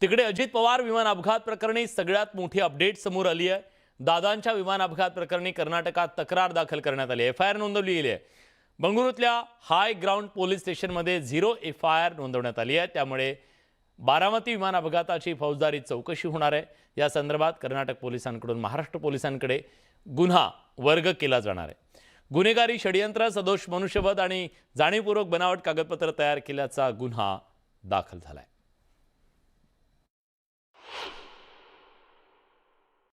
तिकडे अजित पवार विमान अपघात प्रकरणी सगळ्यात मोठी अपडेट समोर आली आहे। दादांच्या विमान अपघात प्रकरणी कर्नाटकात तक्रार दाखल करण्यात आली आहे। एफआयआर नोंदवली गेली आहे। बंगळुरूतल्या हाय ग्राउंड पोलीस स्टेशनमध्ये 0 एफआयआर नोंदवण्यात आली आहे। त्यामुळे बारामती विमान अपघाताची फौजदारी चौकशी होणार आहे। या संदर्भात कर्नाटक पोलिसांकडून महाराष्ट्र पोलिसांकडे गुन्हा वर्ग केला जाणार आहे। गुन्हेगारी षडयंत्र, सदोष मनुष्यवध आणि जाणीवपूर्वक बनावट कागदपत्र तयार केल्याचा गुन्हा दाखल झालाय।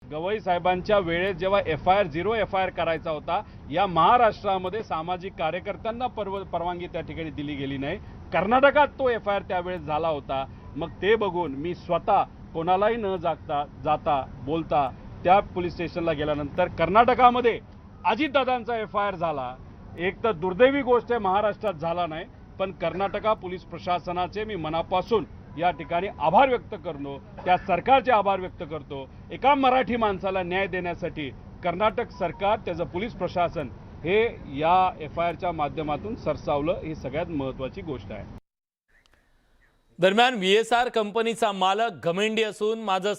गवई साहेबांच्या वेळेत जेव्हा झिरो एफआयआर करायचा होता, या महाराष्ट्रामध्ये सामाजिक कार्यकर्त्यांना परवानगी त्या ठिकाणी दिली गेली नाही। कर्नाटकात तो एफआयआर त्यावेळेस झाला होता। मग ते बघून मी स्वतः कोणालाही न जाता बोलता त्या पोलीस स्टेशनला गेल्यानंतर कर्नाटकामध्ये अजितदादांचा एफआयआर झाला। एक तर दुर्दैवी गोष्ट आहे, महाराष्ट्रात झाला नाही, पण कर्नाटका पोलीस प्रशासनाचे मी मनापासून या ठिकाणी आभार व्यक्त करतो, त्या सरकारचे आभार व्यक्त करतो। एका मराठी माणसाला न्याय देण्यासाठी कर्नाटक सरकार, त्याचं पोलीस प्रशासन हे या एफआयआरच्या माध्यमातून सरसावलं, ही सगळ्यात महत्त्वाची गोष्ट आहे। दरम्यान VSR कंपनीचा मालक घमेंडी असून माझं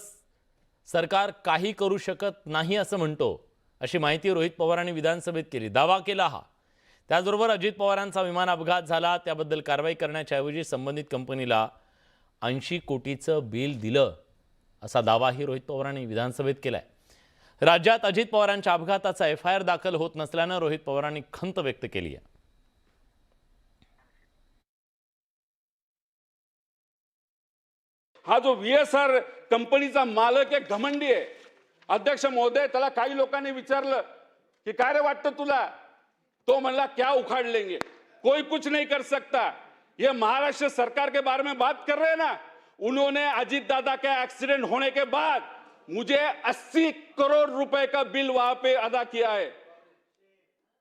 सरकार काही करू शकत नाही असं म्हणतो, अशी माहिती रोहित पवारांनी विधानसभेत केली। दावा केला हा। त्याचबरोबर अजित पवारांचा विमान अपघात झाला त्याबद्दल कारवाई करण्याच्या ऐवजी संबंधित कंपनीला 80 कोटीचं बिल दिलं असा दावाही रोहित पवारांनी विधानसभेत केलाय। राज्यात अजित पवारांच्या अपघाताचा एफआयआर दाखल होत नसल्यानं रोहित पवारांनी खंत व्यक्त केली आहे। हा जो VSR कंपनीचा मालक एक घमंडी आहे। अध्यक्ष महोदय, त्याला काही लोकांनी विचारलं की काय रे वाटतं तुला, तो म्हणला क्या उखाड़ लेंगे, कोई कुछ नहीं कर सकता। ये महाराष्ट्र सरकार के बारे में बात कर रहे हैं ना, उन्होंने अजीत दादा के एक्सीडेंट होने के बाद मुझे 80 करोड़ रुपए का बिल वहां पे अदा किया है।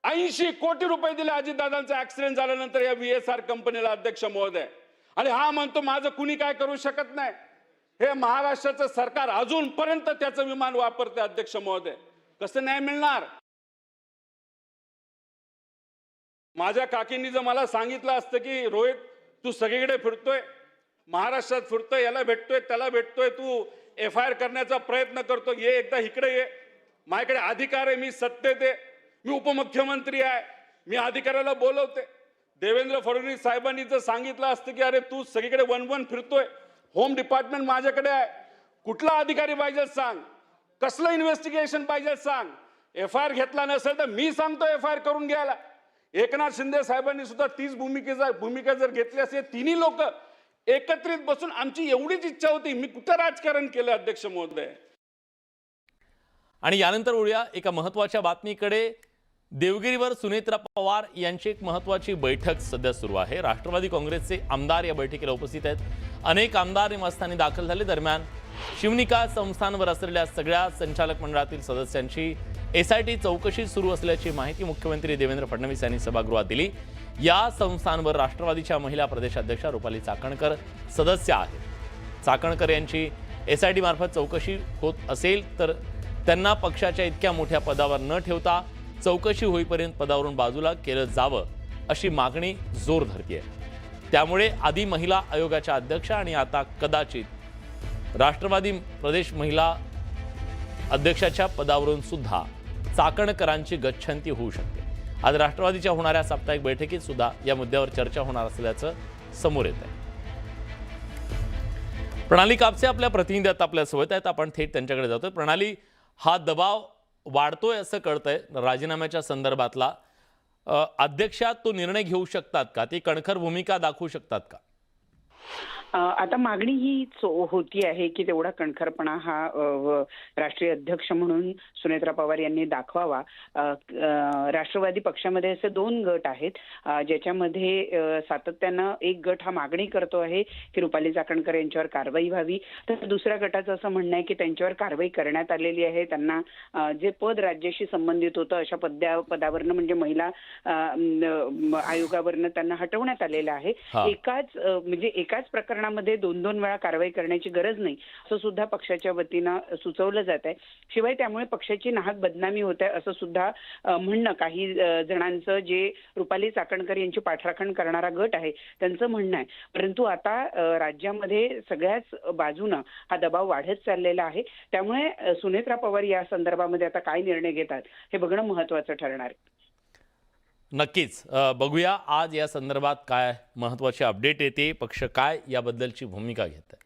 80 कोटी रुपए दिले अजित दादांचा ऍक्सिडेंट झाल्यानंतर या VSR कंपनीला, अध्यक्ष महोदय। आणि हा म्हणतो माझं कुणी काय करू शकत नाही। हे महाराष्ट्राचं सरकार अजूनपर्यंत त्याचं विमान वापरते, अध्यक्ष महोदय। कसं न्याय मिळणार? माझ्या काकींनी जर मला सांगितलं असतं की रोहित, तू सगळीकडे फिरतोय, महाराष्ट्रात फिरतोय, याला भेटतोय त्याला भेटतोय, तू एफआयआर करण्याचा प्रयत्न करतो, ये एकदा इकडे ये, माझ्याकडे अधिकार आहे, मी सत्तेत आहे, मी उपमुख्यमंत्री आहे, मी अधिकाऱ्याला बोलवते। देवेंद्र फडणवीस साहेबांनी जर सांगितलं असतं की अरे तू सगळीकडे वन फिरतोय, होम डिपार्टमेंट माझ्याकडे आहे, कुठला अधिकारी पाहिजे सांग, कसलं इन्व्हेस्टिगेशन पाहिजे सांग, एफआयआर घेतला नसेल तर मी सांगतो एफआयआर करून घ्यायला। एकनाथ शिंदे साहेबांनी सुद्धा तीच भूमिका जर घेतली असेल, तिन्ही लोक एकत्रित बसून, आमची एवढीच इच्छा होती, मी कुठं राजकारण केलं, अध्यक्ष महोदय। आणि यानंतर वळूया एका महत्त्वाच्या बातमीकडे। देवगिरीवर सुनेत्रा पवार यांची एक महत्त्वाची बैठक सध्या सुरू आहे। राष्ट्रवादी काँग्रेसचे आमदार या बैठकीला उपस्थित आहेत। अनेक आमदार निवासस्थानी दाखल झाले। दरम्यान शिवनिका संस्थांवर असलेल्या सगळ्या संचालक मंडळातील सदस्यांची SIT चौकशी सुरू असल्याची माहिती मुख्यमंत्री देवेंद्र फडणवीस यांनी सभागृहात दिली। या संस्थांवर राष्ट्रवादीच्या महिला प्रदेशाध्यक्षा रुपाली चाकणकर सदस्य आहेत। चाकणकर यांची SIT मार्फत चौकशी होत असेल तर त्यांना पक्षाच्या इतक्या मोठ्या पदावर न ठेवता चौकशी होईपर्यंत पदावरून बाजूला केलं जावं अशी मागणी जोर धरते। त्यामुळे आधी महिला आयोगाच्या अध्यक्ष आणि आता कदाचित राष्ट्रवादी प्रदेश महिला अध्यक्षाच्या पदावरून सुद्धा चाकणकरांची गच्छंती होऊ शकते। आज राष्ट्रवादीच्या होणाऱ्या साप्ताहिक बैठकीत सुद्धा या मुद्द्यावर चर्चा होणार असल्याचं समोर येत आहे। प्रणाली कापसे आपल्या प्रतिनिधी आता आपल्यासोबत आहेत, आपण थेट त्यांच्याकडे जातोय। प्रणाली, हा दबाव वाढतोय असं कळतंय राजीनाम्याच्या संदर्भातला, अध्यक्षात तो निर्णय घेऊ शकतात का, ती कणखर भूमिका दाखवू शकतात का? आता मागणी हीच होती आहे की तेवढा कणखरपणा हा राष्ट्रीय अध्यक्ष म्हणून सुनेत्रा पवार यांनी दाखवावा। राष्ट्रवादी पक्षामध्ये असे 2 गट आहेत, ज्याच्यामध्ये सातत्यानं एक गट हा मागणी करतो आहे की रुपाली चाकणकर यांच्यावर कारवाई व्हावी, तर दुसऱ्या गटाचं असं म्हणणं आहे की त्यांच्यावर कारवाई करण्यात आलेली आहे। त्यांना जे पद राज्याशी संबंधित होतं अशा पदावरनं, म्हणजे महिला आयोगावरनं त्यांना हटवण्यात आलेलं आहे। एकाच प्रकरणात प्रकरणामध्ये 2-2 वेळा कारवाई करण्याची गरज नाही असं सुद्धा पक्षाच्या वतीनं सुचवलं जात आहे. शिवाय त्यामुळे पक्षाची नाहक बदनामी होत आहे असं सुद्धा म्हणणं काही जणांचं, जे रुपाली चाकणकर यांची पाठराखण करणारा गट आहे त्यांचं म्हणणं आहे. परंतु आता राज्यामध्ये सगळ्याच बाजूनं हा दबाव वाढत चाललेला आहे. त्यामुळे सुनेत्रा पवार या संदर्भामध्ये आता काय निर्णय घेतात हे बघणं महत्त्वाचं ठरणार आहे. नक्कीच बघूया आज या संदर्भात काय महत्त्वाची अपडेट येते, पक्ष काय याबद्दलची भूमिका घेत आहे.